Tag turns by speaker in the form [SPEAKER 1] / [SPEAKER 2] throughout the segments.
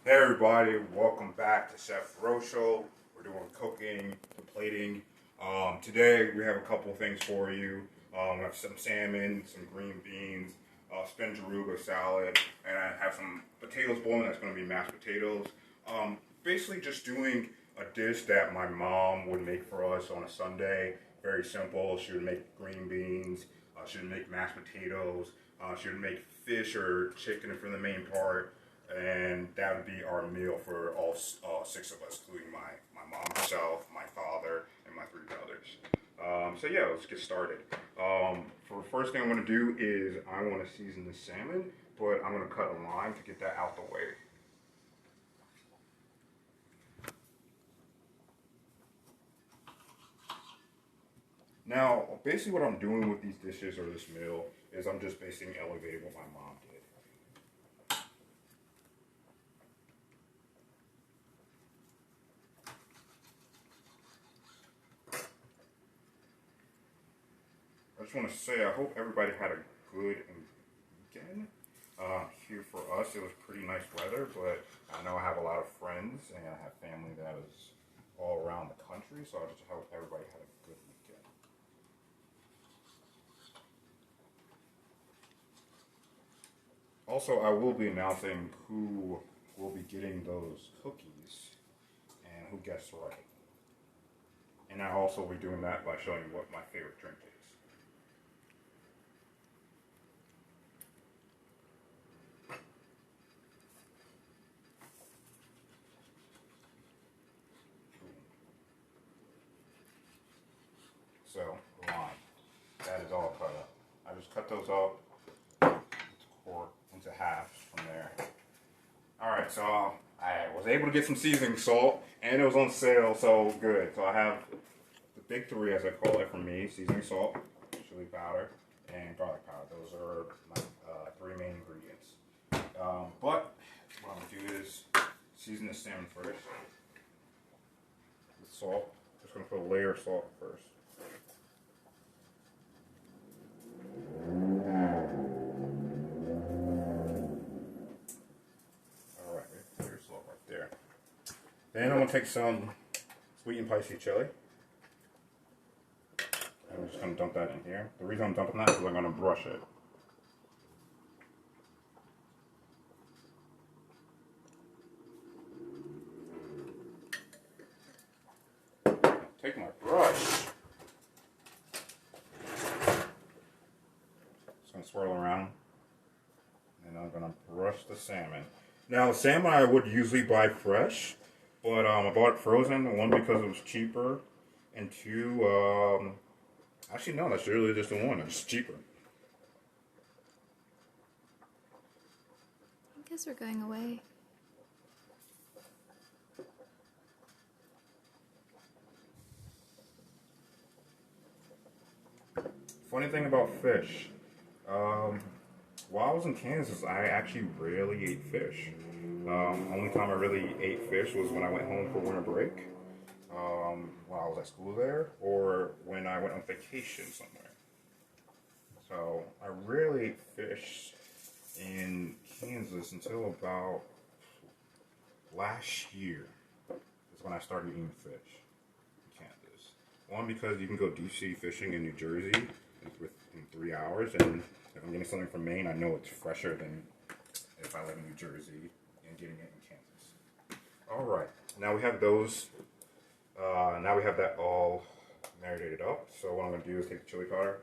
[SPEAKER 1] Hey everybody, welcome back to Chef Roshow. We're doing cooking, plating. Today we have a couple things for you. We have some salmon, some green beans, spinach arugula salad, and I have some potatoes boiling. That's going to be mashed potatoes. Basically just doing a dish that my mom would make for us on a Sunday. Very simple. She would make green beans. She would make mashed potatoes. She would make fish or chicken for the main part. And that would be our meal for all six of us, including my mom herself, my father, and my three brothers. So yeah, let's get started. For the first thing I'm going to do is I want to season the salmon, but I'm going to cut a lime to get that out the way. Now, basically what I'm doing with these dishes or this meal is I'm just basically elevating what my mom did. I just want to say I hope everybody had a good weekend. Here for us, it was pretty nice weather, but I know I have a lot of friends and I have family that is all around the country, so I just hope everybody had a good weekend. Also, I will be announcing who will be getting those cookies and who guessed right. And I also will be doing that by showing you what my favorite drink is. So, lime. That is all cut up. I just cut those up into halves from there. Alright, so I was able to get some seasoning salt, and it was on sale, so good. So I have the big three, as I call it, for me: seasoning salt, chili powder, and garlic powder. Those are my three main ingredients. But what I'm going to do is season the salmon first with salt. Just going to put a layer of salt first. Then I'm going to take some sweet and spicy chili. And I'm just going to dump that in here. The reason I'm dumping that is I'm going to brush it. Take my brush. Just going to swirl around. And I'm going to brush the salmon. Now, the salmon I would usually buy fresh. But I bought it frozen, one because it was cheaper, and two, actually no, that's really just the one, it's cheaper.
[SPEAKER 2] I guess we're going away.
[SPEAKER 1] Funny thing about fish, while I was in Kansas, I actually rarely ate fish. Only time I really ate fish was when I went home for winter break, while I was at school there, or when I went on vacation somewhere. So I rarely ate fish in Kansas until about last year. Is when I started eating fish in Kansas. One, because you can go deep sea fishing in New Jersey within 3 hours, and if I'm getting something from Maine, I know it's fresher than if I live in New Jersey and getting it in Kansas. Alright, now we have those, now we have that all marinated up. So what I'm going to do is take the chili powder,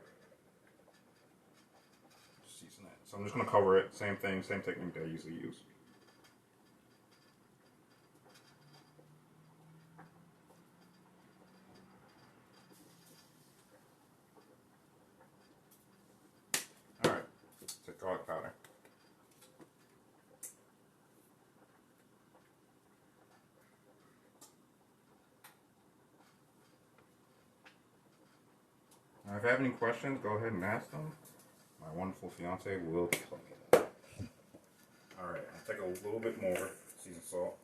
[SPEAKER 1] season it. So I'm just going to cover it, same thing, same technique that I usually use. Alright, take garlic powder. Now, if you have any questions, go ahead and ask them. My wonderful fiance will tell me that. Alright, I'll take a little bit more seasoned salt.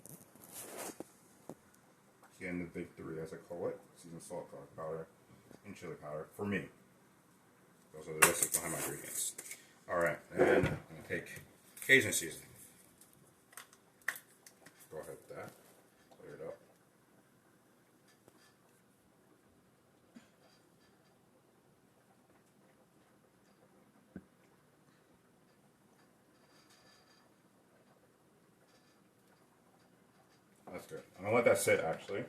[SPEAKER 1] Again, the big three, as I call it: seasoned salt, garlic powder, and chili powder. For me, those are the basic behind my ingredients. Alright, and I'm going to take Cajun seasoning. go ahead with that. Clear it up. That's good. I'm gonna let that sit actually,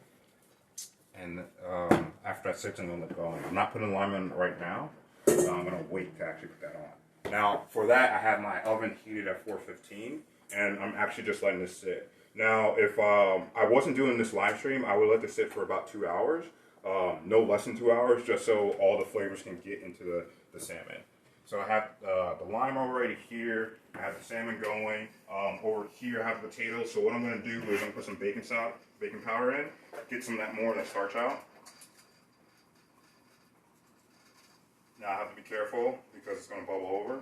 [SPEAKER 1] and after that sits, I'm gonna let it go. I'm not putting lime in right now. I'm gonna wait to actually put that on. Now for that, I have my oven heated at 415, and I'm actually just letting this sit. Now, if I wasn't doing this live stream, I would let this sit for about 2 hours, no less than 2 hours, just so all the flavors can get into the salmon. So I have the lime already here. I have the salmon going. Over here I have potatoes. So what I'm going to do is I'm going to put some baking powder in, get some of that more of that starch out. Now I have to be careful because it's going to bubble over.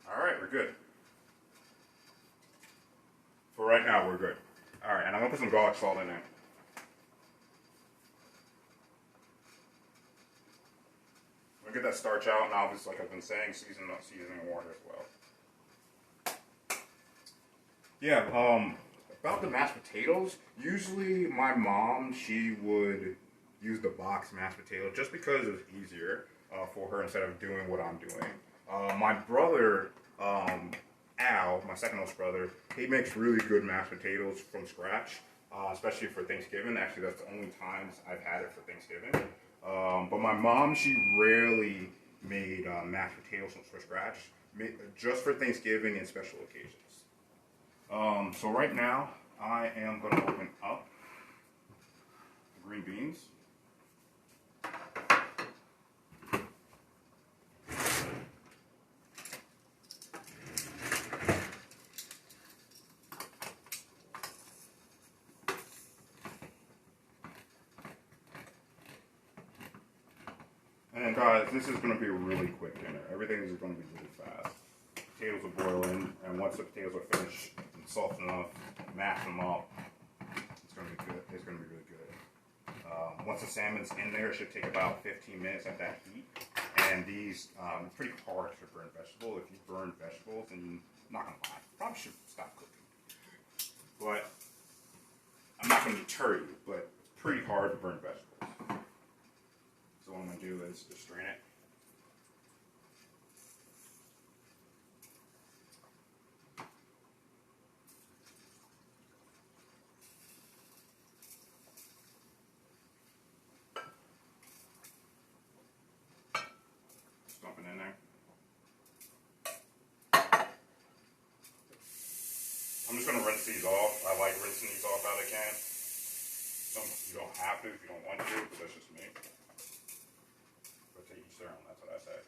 [SPEAKER 1] Alright, we're good. For right now, we're good. Alright, and I'm going to put some garlic salt in there. Get that starch out, and obviously, like I've been saying, seasoning water as well. Yeah, about the mashed potatoes, usually my mom, she would use the box mashed potato just because it's easier for her instead of doing what I'm doing. My brother, Al, my second oldest brother, he makes really good mashed potatoes from scratch, especially for Thanksgiving. Actually, that's the only times I've had it for Thanksgiving. But my mom, she rarely made mashed potatoes from scratch, just for Thanksgiving and special occasions. So right now, I am going to open up the green beans. And guys, this is going to be a really quick dinner. Everything is going to be really fast. Potatoes will boil in, and once the potatoes are finished and soft enough, mash them up. It's going to be good. It's going to be really good. Once the salmon's in there, it should take about 15 minutes at that heat. And these are pretty hard to burn vegetable. If you burn vegetables, then I'm not going to lie, you probably should stop cooking. But I'm not going to deter you, but it's pretty hard to burn vegetables. So what I'm going to do is just strain it. Just dump it in there. I'm just going to rinse these off. I like rinsing these off out of the can. You don't have to if you don't want to, but that's just me. But to each their own, that's what I say.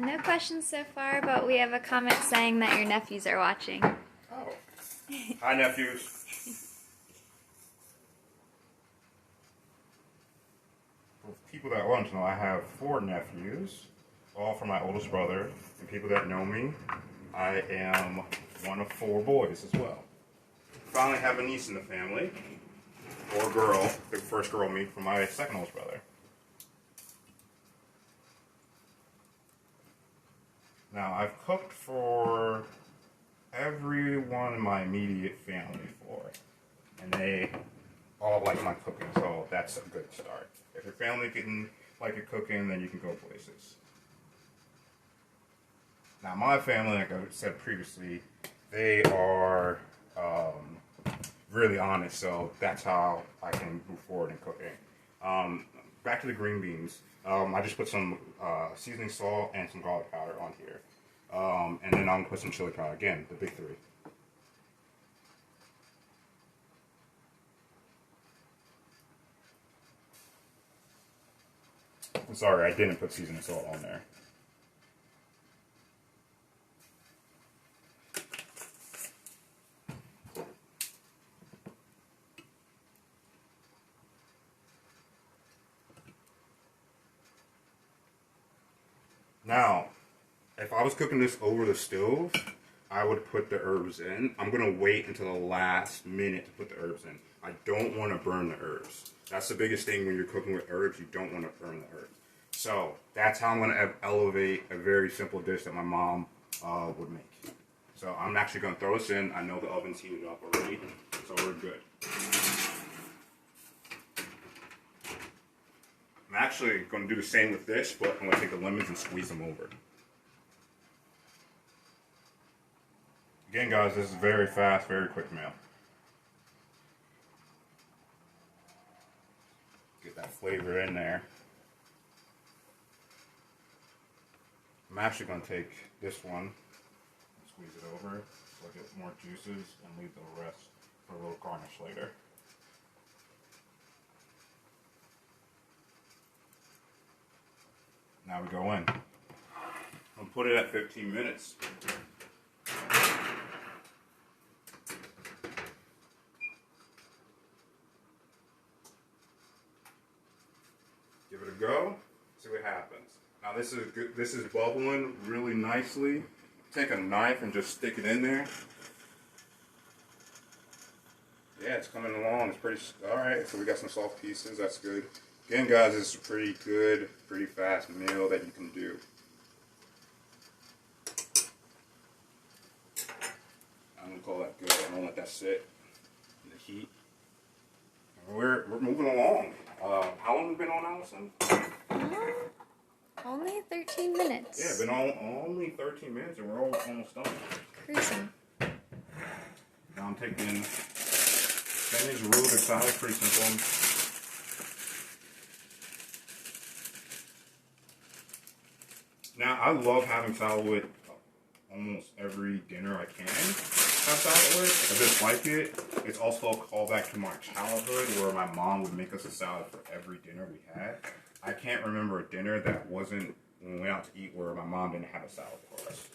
[SPEAKER 2] No questions so far, but we have a comment saying that your nephews are watching.
[SPEAKER 1] Oh. Hi, nephews. For people that want to know, I have 4 nephews, all from my oldest brother. And people that know me, I am one of 4 boys as well. Finally have a niece in the family, or a girl, the first girl meet from my second oldest brother. Now, I've cooked for everyone in my immediate family before, and they all like my cooking, so that's a good start. If your family can like your cooking, then you can go places. Now, my family, like I said previously, they are really honest, so that's how I can move forward in cooking. Back to the green beans. I just put some seasoning salt and some garlic powder on here. And then I'm going to put some chili powder. Again, the big 3. I'm sorry, I didn't put seasoning salt on there. Now, if I was cooking this over the stove, I would put the herbs in. I'm going to wait until the last minute to put the herbs in. I don't want to burn the herbs. That's the biggest thing when you're cooking with herbs. You don't want to burn the herbs. So that's how I'm going to elevate a very simple dish that my mom would make. So I'm actually going to throw this in. I know the oven's heated up already, so we're good. I'm actually going to do the same with this, but I'm going to take the lemons and squeeze them over. Again, guys, this is very fast, very quick meal. Get that flavor in there. I'm actually going to take this one and squeeze it over so I get more juices and leave the rest for a little garnish later. Now we go in. I'll put it at 15 minutes. Give it a go, see what happens. Now this is good. This is bubbling really nicely. Take a knife and just stick it in there. Yeah, it's coming along. It's pretty, all right. So we got some soft pieces, that's good. Again, guys, this is a pretty good, pretty fast meal that you can do. I'm gonna call that good. I'm gonna let that sit in the heat. We're moving along. How long have we been on, Allison?
[SPEAKER 2] Only 13 minutes.
[SPEAKER 1] Yeah, been on only 13 minutes and we're almost done.
[SPEAKER 2] Cruising.
[SPEAKER 1] Now I'm taking spinach, arugula, salad, pretty simple. Now I love having salad with almost every dinner I can have salad with. I just like it. It's also a callback to my childhood where my mom would make us a salad for every dinner we had. I can't remember a dinner that wasn't, when we went out to eat, where my mom didn't have a salad for us.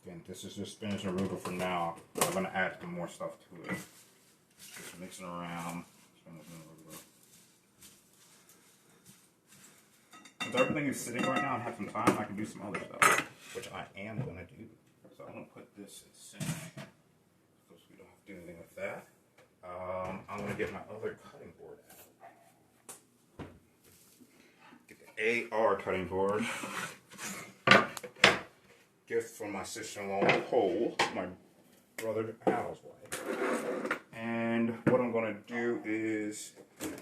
[SPEAKER 1] Again, this is just spinach and arugula for now. I'm going to add some more stuff to it. Just mixing around. Since everything is sitting right now and have some time, I can do some other stuff, which I am going to do. So I'm going to put this in the sink, because we don't have to do anything with that. I'm going to get my other cutting board out. Get the AR cutting board. Gift from my sister-in-law, Nicole, my brother Al's wife. And what I'm going to do is, I'm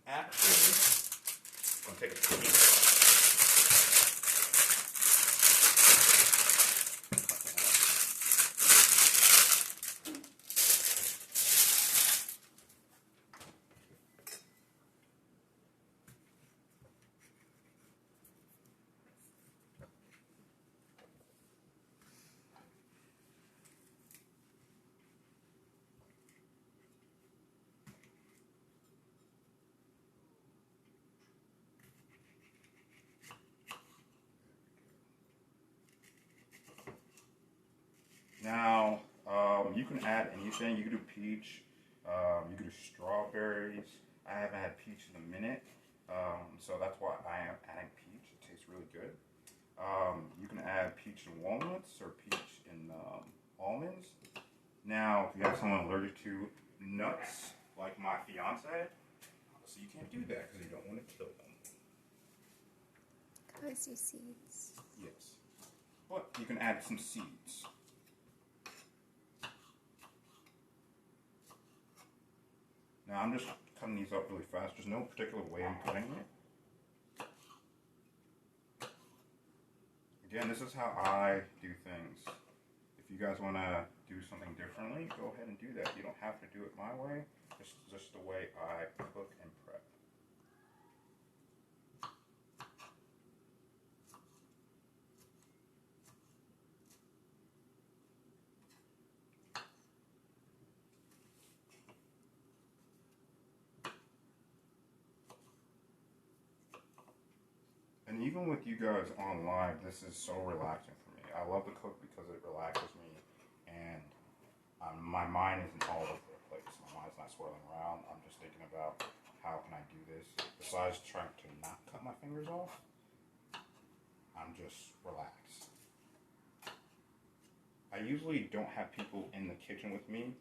[SPEAKER 1] actually going to take a piece. Now, you can add anything. You can do peach, you can do strawberries. I haven't had peach in a minute, so that's why I am adding peach. It tastes really good. You can add peach and walnuts or peach and almonds. Now, if you have someone allergic to nuts, like my fiance, so you can't do that because you don't want to kill them.
[SPEAKER 2] Cozy seeds.
[SPEAKER 1] Yes. But you can add some seeds. Now I'm just cutting these up really fast. There's no particular way I'm cutting it. Again, this is how I do things. If you guys want to do something differently, go ahead and do that. You don't have to do it my way. It's just the way I cook and prep. And even with you guys online, this is so relaxing for me. I love to cook because it relaxes me, and my mind isn't all over the place. My mind's not swirling around. I'm just thinking about how can I do this? Besides trying to not cut my fingers off, I'm just relaxed. I usually don't have people in the kitchen with me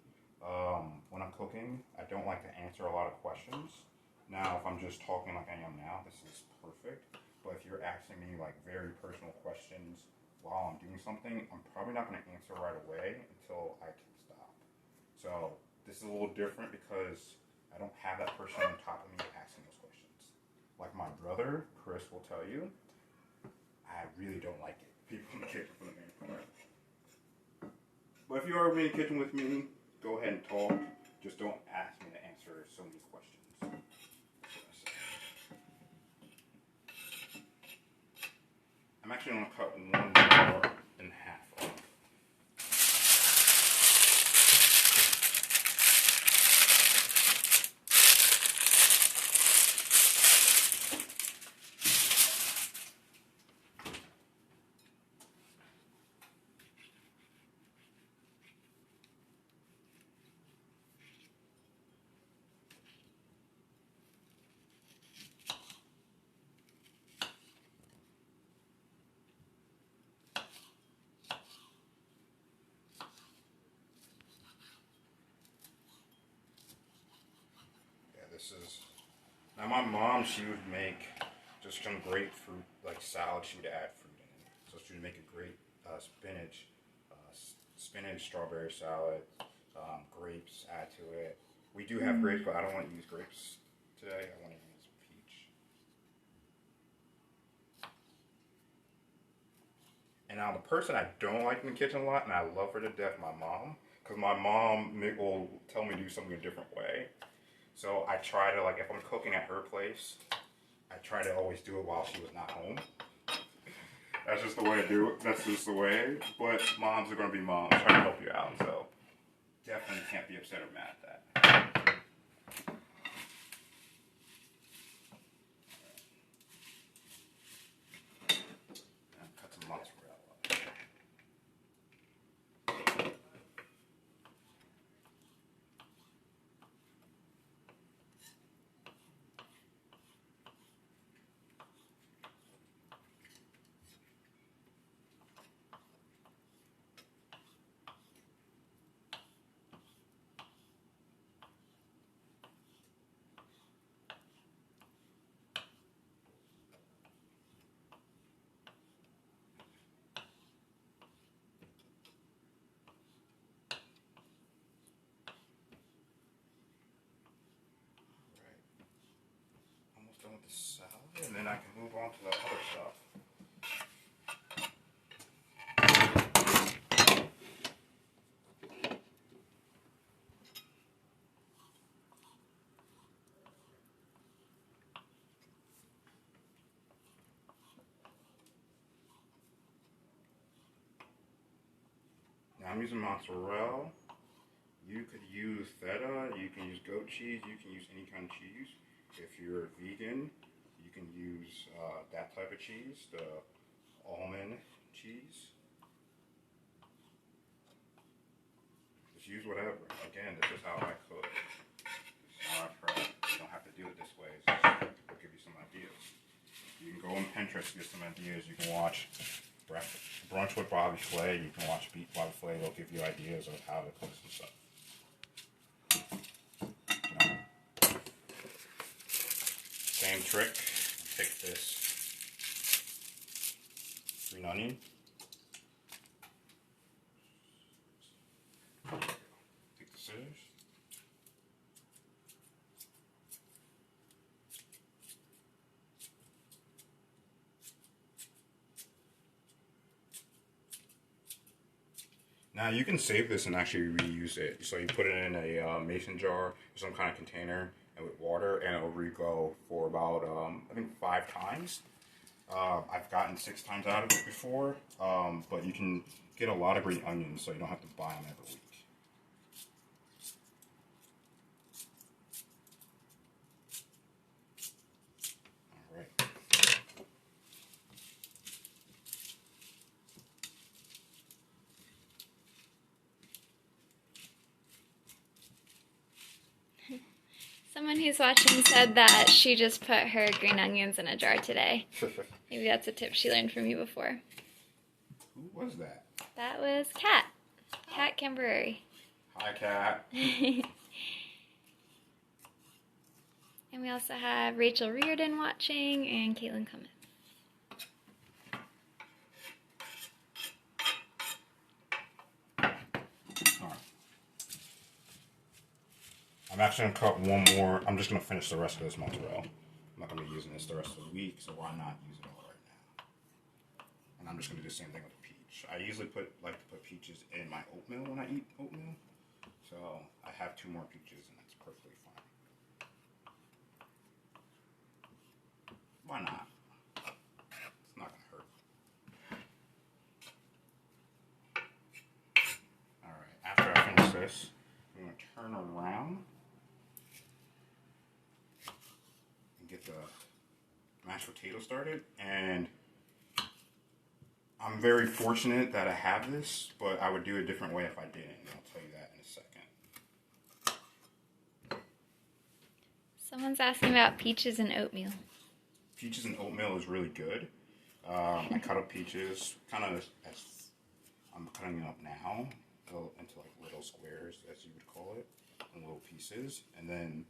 [SPEAKER 1] when I'm cooking. I don't like to answer a lot of questions. Now, if I'm just talking like I am now, this is perfect. But if you're asking me like very personal questions while I'm doing something, I'm probably not going to answer right away until I can stop. So this is a little different because I don't have that person on top of me asking those questions. Like my brother, Chris, will tell you, I really don't like it. People in the kitchen for the main part. But if you are in the kitchen with me, go ahead and talk. Just don't ask me to answer so many questions. I'm actually going to cut one more in half off. This is, now my mom, she would make just some grapefruit, like salad, she would add fruit in it. So she would make a great spinach, strawberry salad, grapes, add to it. We do have grapes, but I don't want to use grapes today. I want to use peach. And now the person I don't like in the kitchen a lot, and I love her to death, my mom. Because my mom will tell me to do something a different way. So I try to, like, if I'm cooking at her place, I try to always do it while she was not home. That's just the way I do it. That's just the way. But moms are going to be moms, trying to help you out. So definitely can't be upset or mad at that. And cut some mozzarella. Done with the salad, and then I can move on to the other stuff. Now I'm using mozzarella. You could use feta, you can use goat cheese, you can use any kind of cheese. If you're vegan, you can use that type of cheese, the almond cheese. Just use whatever. Again, this is how I cook. This is how I prep. You don't have to do it this way. I'll give you some ideas. You can go on Pinterest to get some ideas. You can watch Brunch with Bobby Flay. You can watch Beat Bobby Flay. They'll give you ideas of how to cook some stuff. Same trick. Take this green onion. Take the scissors. Now you can save this and actually reuse it. So you put it in a mason jar or some kind of container and with water, and it will re-go for about I think 5 times. I've gotten 6 times out of it before, but you can get a lot of green onions, so you don't have to buy them every week. All right.
[SPEAKER 2] Someone who who's watching said that she just put her green onions in a jar today. Maybe that's a tip she learned from you before.
[SPEAKER 1] Who was that?
[SPEAKER 2] That was Kat. Kat Camberry.
[SPEAKER 1] Hi, Kat.
[SPEAKER 2] And we also have Rachel Reardon watching and Caitlin Cummins.
[SPEAKER 1] I'm actually going to cut one more. I'm just going to finish the rest of this mozzarella. I'm not going to be using this the rest of the week, so why not use it all right now? And I'm just going to do the same thing with the peach. I usually like to put peaches in my oatmeal when I eat oatmeal. So I have 2 more peaches, and that's perfectly fine. Why not? It's not going to hurt. Alright, after I finish this, I'm going to turn around get the mashed potato started, and I'm very fortunate that I have this, but I would do it a different way if I didn't, and I'll tell you that in a second.
[SPEAKER 2] Someone's asking about peaches and oatmeal.
[SPEAKER 1] Peaches and oatmeal is really good. I cut up peaches kind of as I'm cutting them up now, into like little squares, as you would call it, and little pieces, and then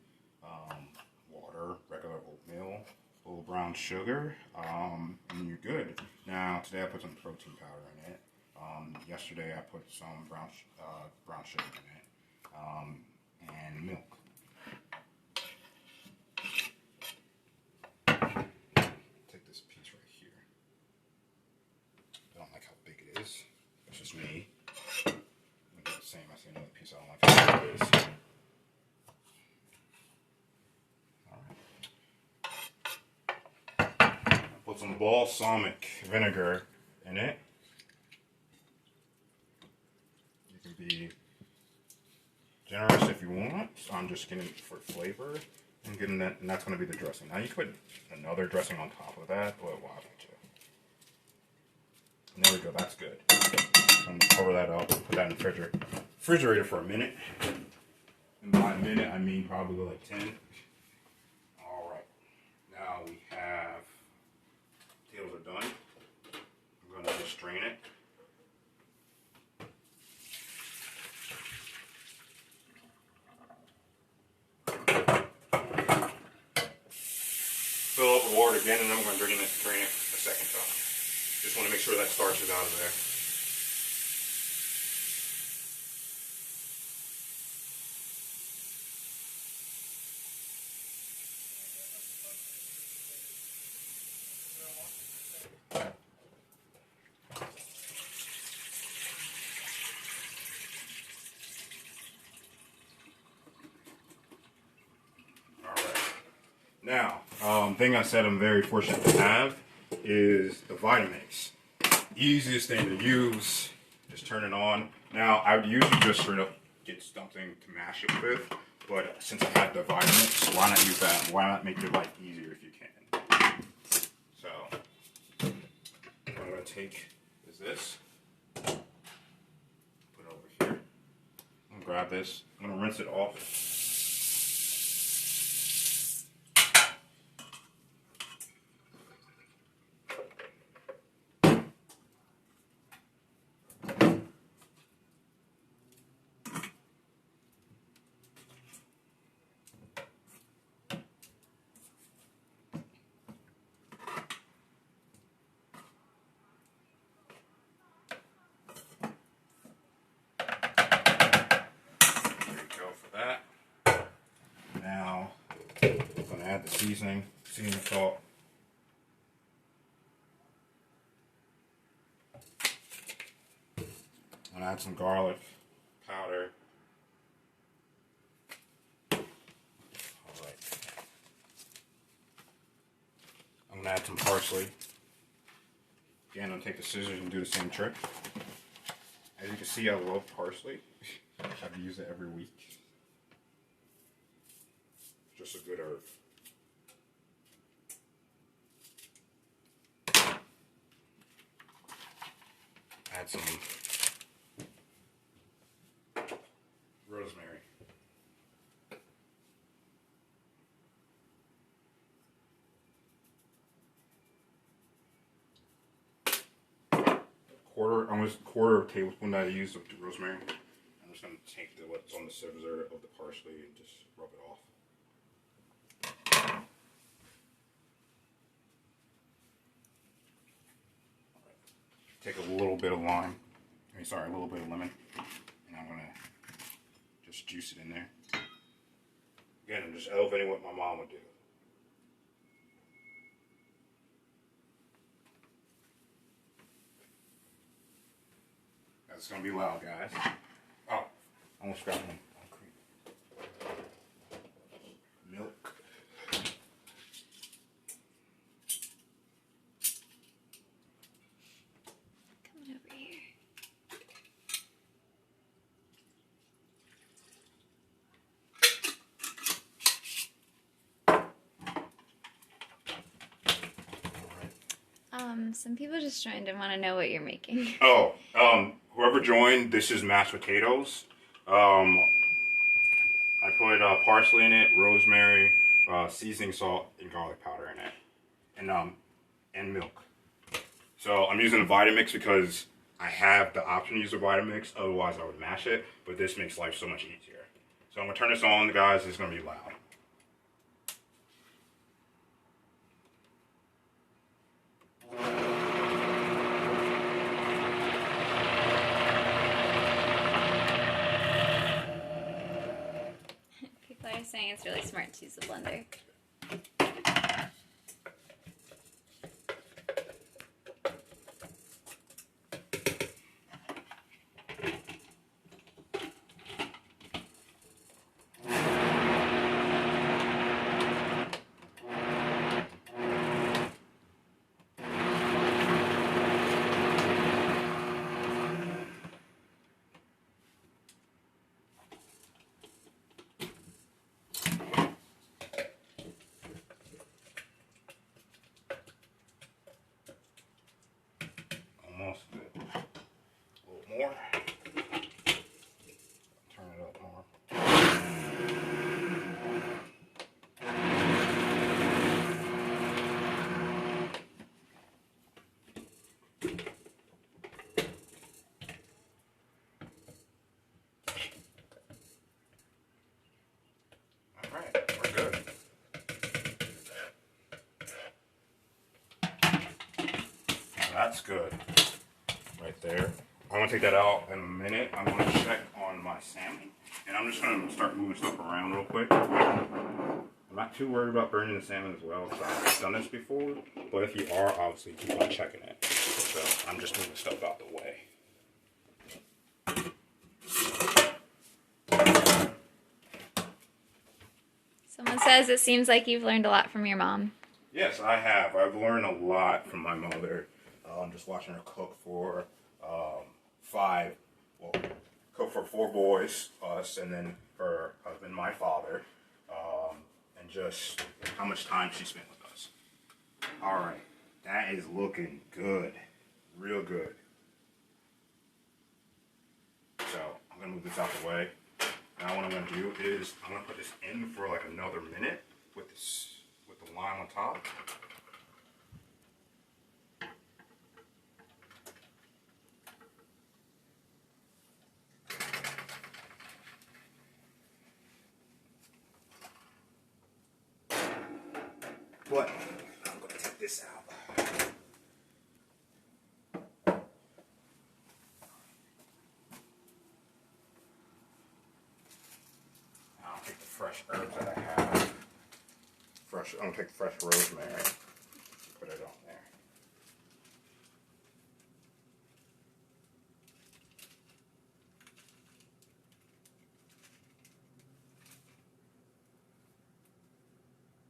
[SPEAKER 1] water, regular oatmeal, a little brown sugar, and you're good. Now, today I put some protein powder in it. Yesterday I put some brown sugar in it, and milk. Take this piece right here. I don't like how big it is. It's just me. I'm gonna do the same. I see another piece I don't like how big it is. Put some balsamic vinegar in it. You can be generous if you want. So I'm just getting it for flavor and getting that, and that's going to be the dressing. Now you could put another dressing on top of that, but why don't you? And there we go. That's good. So I'm going to cover that up. Put that in the refrigerator for a minute. And by a minute, I mean probably like 10. All right. Now we have. Potatoes are done. I'm going to just strain it. Fill up with water again, and then I'm going to drain it a second time. Just want to make sure that starch is out of there. Now, thing I said I'm very fortunate to have is the Vitamix. Easiest thing to use, just turn it on. Now, I would usually just straight up get something to mash it with, but since I have the Vitamix, why not use that? Why not make your life easier if you can? So, what I'm going to take is this, put it over here. I'm going to grab this, I'm going to rinse it off. Now, I'm going to add the seasoning salt. I'm going to add some garlic powder. Alright. I'm going to add some parsley. Again, I'm going to take the scissors and do the same trick. As you can see, I love parsley. I've used it every week. Just a good herb. Add some rosemary. quarter tablespoon that I use of rosemary. I'm just gonna take what's on the scissor of the parsley and just rub it off. Take a little bit of lime. A little bit of lemon, and I'm gonna just juice it in there. Again, I'm just elevating what my mom would do. That's gonna be loud, guys. Oh, I almost forgot one. Milk.
[SPEAKER 2] Coming over here. Some people just joined and want to know what you're making.
[SPEAKER 1] Oh, whoever joined, this is mashed potatoes. I put parsley in it, rosemary, seasoning salt, and garlic powder in it, and milk. So I'm using a Vitamix because I have the option to use a Vitamix. Otherwise, I would mash it. But this makes life so much easier. So I'm gonna turn this on, guys. It's gonna be loud.
[SPEAKER 2] People are saying it's really smart to use a blender.
[SPEAKER 1] Almost good. A little more. Turn it up more. Alright, we're good. That's good. Right there. I'm gonna take that out in a minute. I'm gonna check on my salmon. And I'm just gonna start moving stuff around real quick. I'm not too worried about burning the salmon as well, because I've done this before. But if you are, obviously keep on checking it. So I'm just moving stuff out the way.
[SPEAKER 2] Someone says it seems like you've learned a lot from your mom.
[SPEAKER 1] Yes, I have. I've learned a lot from my mother. Just watching her cook for cook for 4 boys, us, and then her husband, my father, and just how much time she spent with us. All right, that is looking good, real good. So I'm gonna move this out the way. Now what I'm gonna do is I'm gonna put this in for like another minute with the lime on top. But I'm gonna take this out. I'll take the fresh herbs that I have. I'm gonna take fresh rosemary. Put it on there.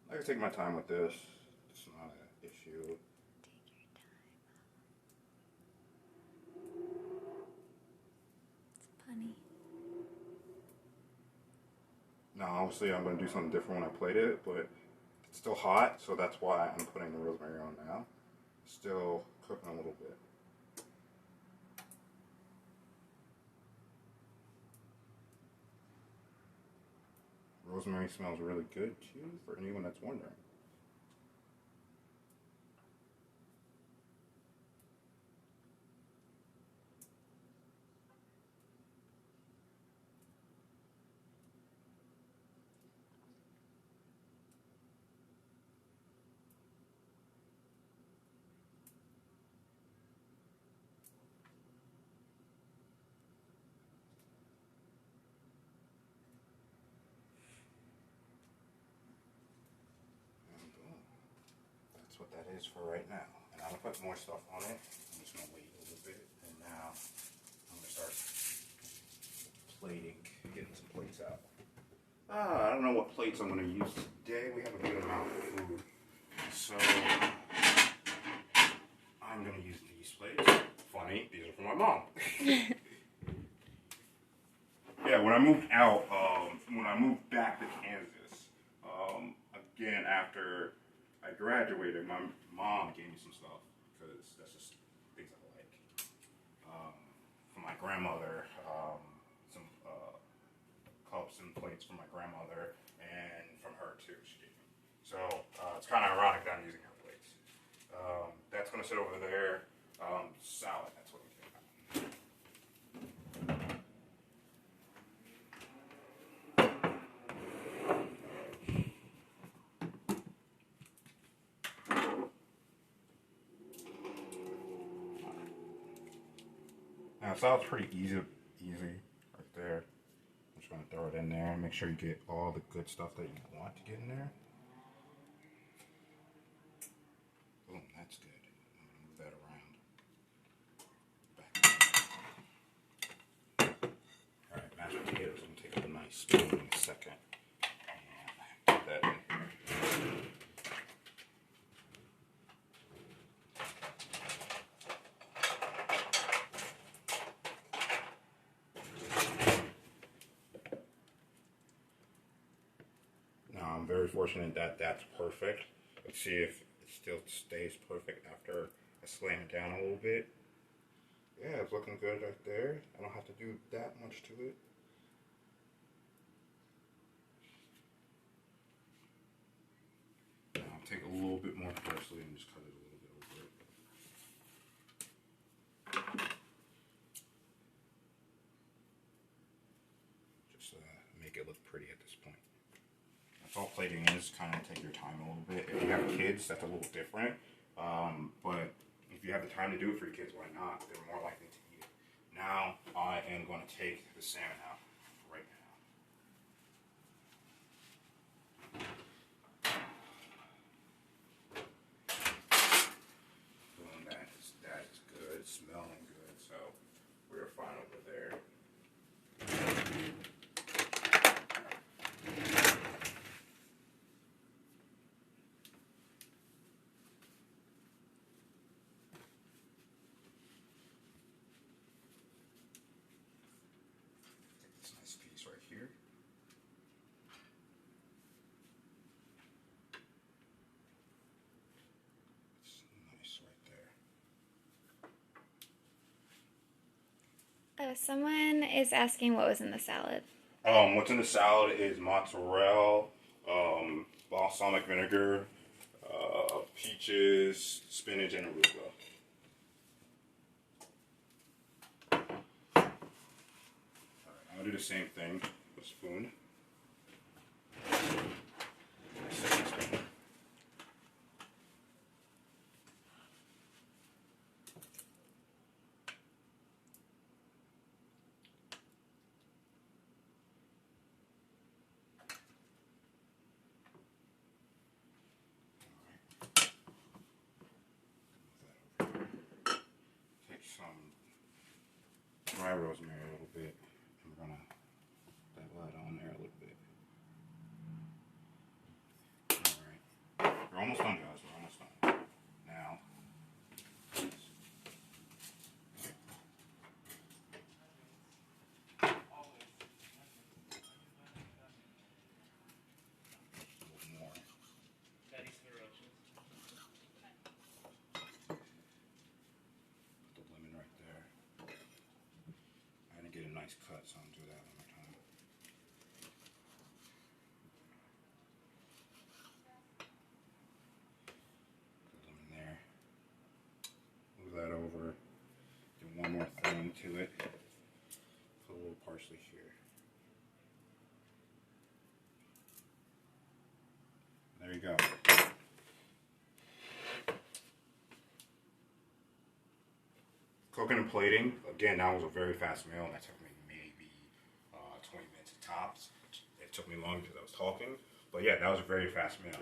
[SPEAKER 1] I can take my time with this. It's not an issue.
[SPEAKER 2] It's funny.
[SPEAKER 1] Now, obviously, I'm going to do something different when I plate it, but it's still hot, so that's why I'm putting the rosemary on now. Still cooking a little bit. Rosemary smells really good, too, for anyone that's wondering. is for right now. And I'm going to put more stuff on it. I'm just going to wait a little bit. And now I'm going to start plating, getting some plates out. I don't know what plates I'm going to use today. We have a good amount of food. So I'm going to use these plates. Funny, these are for my mom. Yeah, when I moved out, when I moved back to Kansas, again, after I graduated, my mom gave me some stuff, because that's just things I like. From my grandmother, some cups and plates from my grandmother, and from her too, she gave me. So, it's kind of ironic that I'm using her plates. That's going to sit over there. Salad, that's what we came out. Now, salad's pretty easy right there. I'm just going to throw it in there and make sure you get all the good stuff that you want to get in there. Boom, that's good. I'm going to move that around. Back. Alright, mashed potatoes. I'm going to take a nice spoon in a second. And put that in here. Now, I'm very fortunate that that's perfect. Let's see if it still stays perfect after I slam it down a little bit. Yeah, it's looking good right there. I don't have to do that much to it. Now, I'll take a little bit more parsley and just cut it a little bit over it. Just make it look pretty at this point. That's all plating is. Kind of take your time a little bit. If you have kids, that's a little different. But if you have the time to do it for your kids, why not? They're more likely to eat it. Now I am going to take the salmon out right now. Boom, that is good, smelling good. So we're fine over there. Right here. It's nice right there.
[SPEAKER 2] Someone is asking what was in the salad.
[SPEAKER 1] What's in the salad is mozzarella, balsamic vinegar, peaches, spinach, and arugula. I'll do the same thing with a spoon. Take some dry rosemary a little bit. We're gonna that light on there a little bit. Alright. We're almost done, guys. We're almost done. Now, a little more. Put the lemon right there. I didn't get a nice cut, so I'm gonna do that one more time. Put the lemon there. Move that over. Do one more thing to it. Put a little parsley here. There you go. Cooking and plating, again, that was a very fast meal, and that took me maybe 20 minutes at tops. It took me longer because I was talking, but yeah, that was a very fast meal.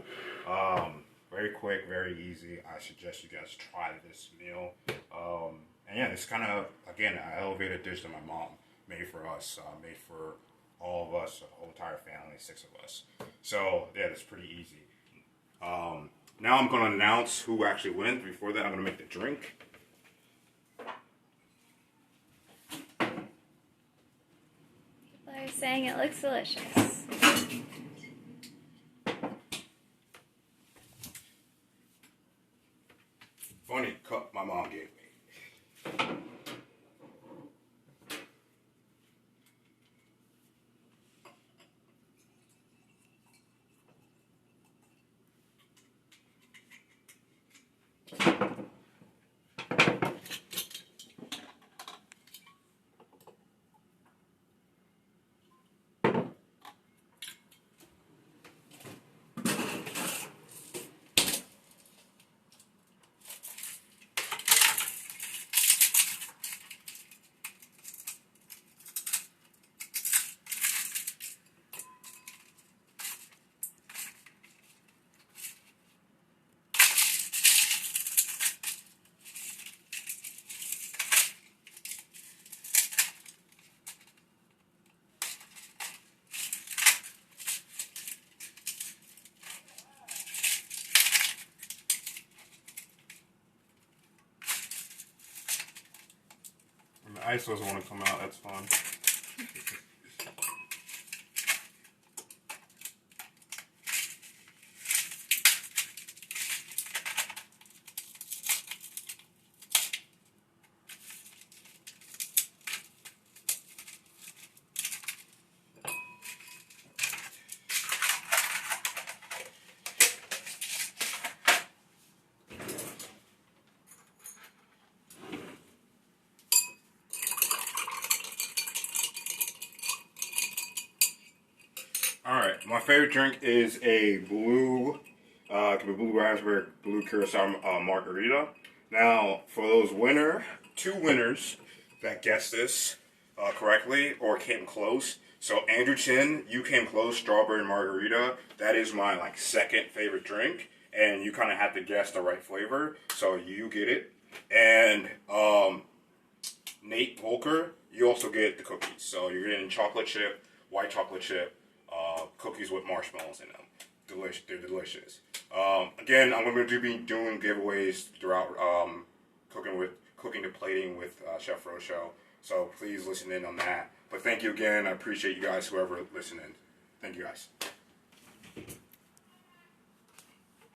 [SPEAKER 1] Very quick, very easy. I suggest you guys try this meal. And yeah, it's kind of, again, an elevated dish that my mom made for us, made for all of us, the whole entire family, 6 of us. So yeah, it's pretty easy. Now I'm going to announce who actually wins. Before that, I'm going to make the drink.
[SPEAKER 2] People are saying it looks delicious.
[SPEAKER 1] Funny cup my mom gave me. And the ice doesn't want to come out, that's fine. Alright, my favorite drink is a blue, it can be blue raspberry, blue curacao margarita. Now, for those two winners that guessed this correctly or came close. So Andrew Chin, you came close, strawberry margarita. That is my second favorite drink, and you kind of have to guess the right flavor, so you get it. And Nate Volker, you also get the cookies. So you're getting chocolate chip, white chocolate chip, cookies with marshmallows in them. They're delicious. Again, I'm going to be doing giveaways throughout cooking to plating with Chef Roshow. So please listen in on that. But thank you again. I appreciate you guys, whoever listening. Thank you guys.